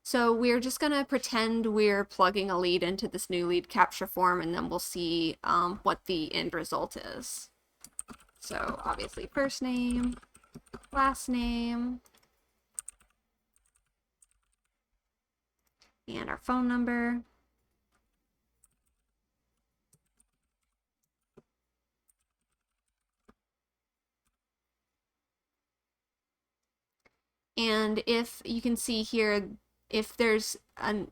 So we're just going to pretend we're plugging a lead into this new lead capture form, and then we'll see what the end result is. So obviously first name, last name, and our phone number. And if you can see here, if there's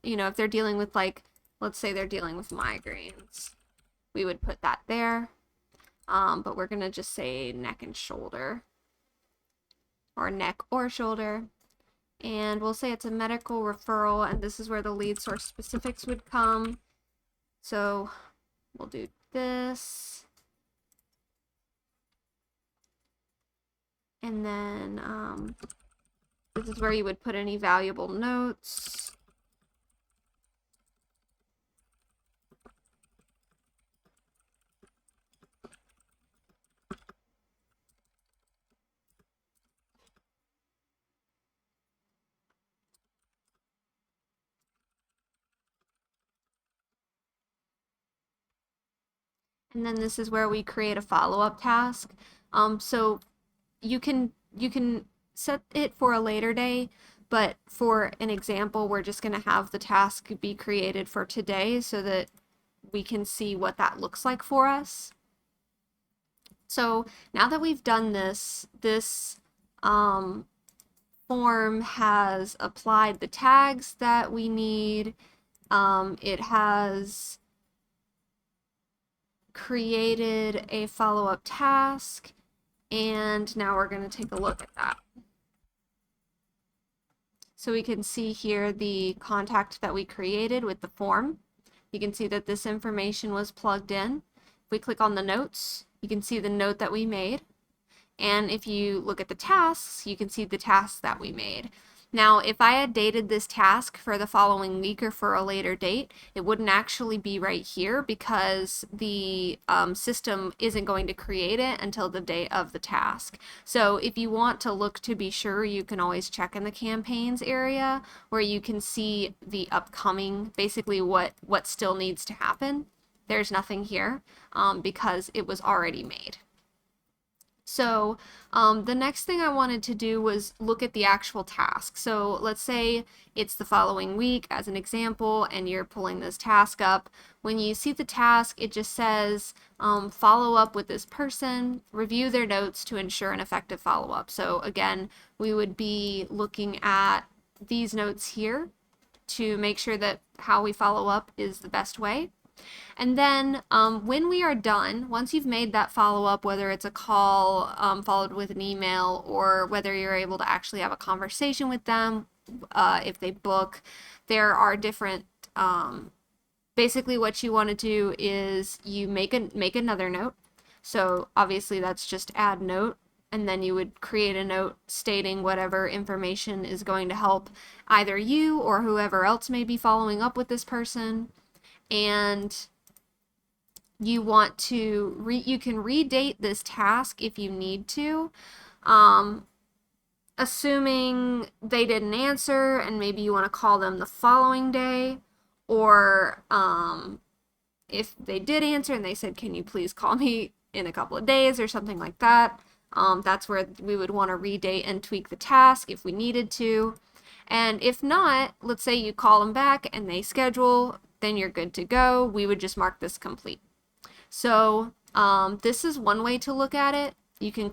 if they're dealing with, like, let's say they're dealing with migraines, we would put that there. But we're gonna just say neck and shoulder, or neck or shoulder. And we'll say it's a medical referral, and this is where the lead source specifics would come. So we'll do this. And then this is where you would put any valuable notes. And then this is where we create a follow-up task. So you can set it for a later day, but for an example, we're just going to have the task be created for today so that we can see what that looks like for us. So now that we've done this, form has applied the tags that we need. It has created a follow-up task, and now we're going to take a look at that. So we can see here the contact that we created with the form. You can see that this information was plugged in. If we click on the notes, you can see the note that we made. And if you look at the tasks, you can see the tasks that we made. Now, if I had dated this task for the following week or for a later date, it wouldn't actually be right here because the system isn't going to create it until the day of the task. So if you want to look to be sure, you can always check in the campaigns area where you can see the upcoming, basically what still needs to happen. There's nothing here because it was already made. So the next thing I wanted to do was look at the actual task. So let's say it's the following week as an example, and you're pulling this task up. When you see the task, it just says follow up with this person, review their notes to ensure an effective follow-up. So again, we would be looking at these notes here to make sure that how we follow up is the best way. And then when we are done, once you've made that follow-up, whether it's a call followed with an email, or whether you're able to actually have a conversation with them if they book, there are different, basically what you want to do is you make another note. So obviously that's just add note, and then you would create a note stating whatever information is going to help either you or whoever else may be following up with this person. And you want to you can redate this task if you need to, assuming they didn't answer, and maybe you want to call them the following day, or if they did answer and they said, can you please call me in a couple of days or something like that, that's where we would want to redate and tweak the task if we needed to. And if not, let's say you call them back and they schedule, then you're good to go. We would just mark this complete. So this is one way to look at it. You can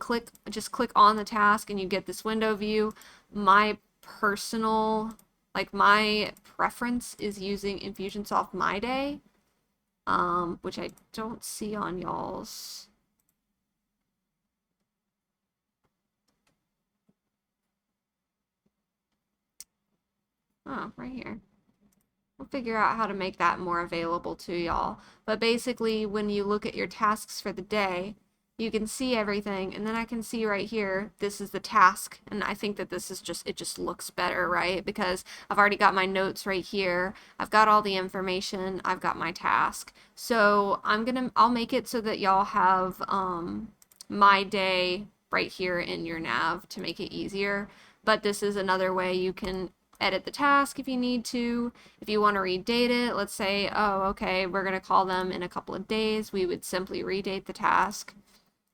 just click on the task and you get this window view. My personal, my preference is using Infusionsoft My Day, which I don't see on y'all's. Oh, right here. We'll figure out how to make that more available to y'all. But basically, when you look at your tasks for the day, you can see everything, and then I can see right here, this is the task, and I think that this is it just looks better, right? Because I've already got my notes right here, I've got all the information, I've got my task. So I'll make it so that y'all have My Day right here in your nav to make it easier. But this is another way you can edit the task if you need to. If you want to redate it, let's say, oh, okay, we're going to call them in a couple of days, we would simply redate the task.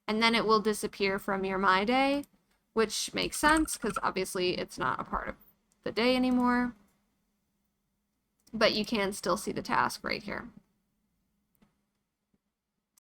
And then it will disappear from your My Day, which makes sense because obviously it's not a part of the day anymore. But you can still see the task right here.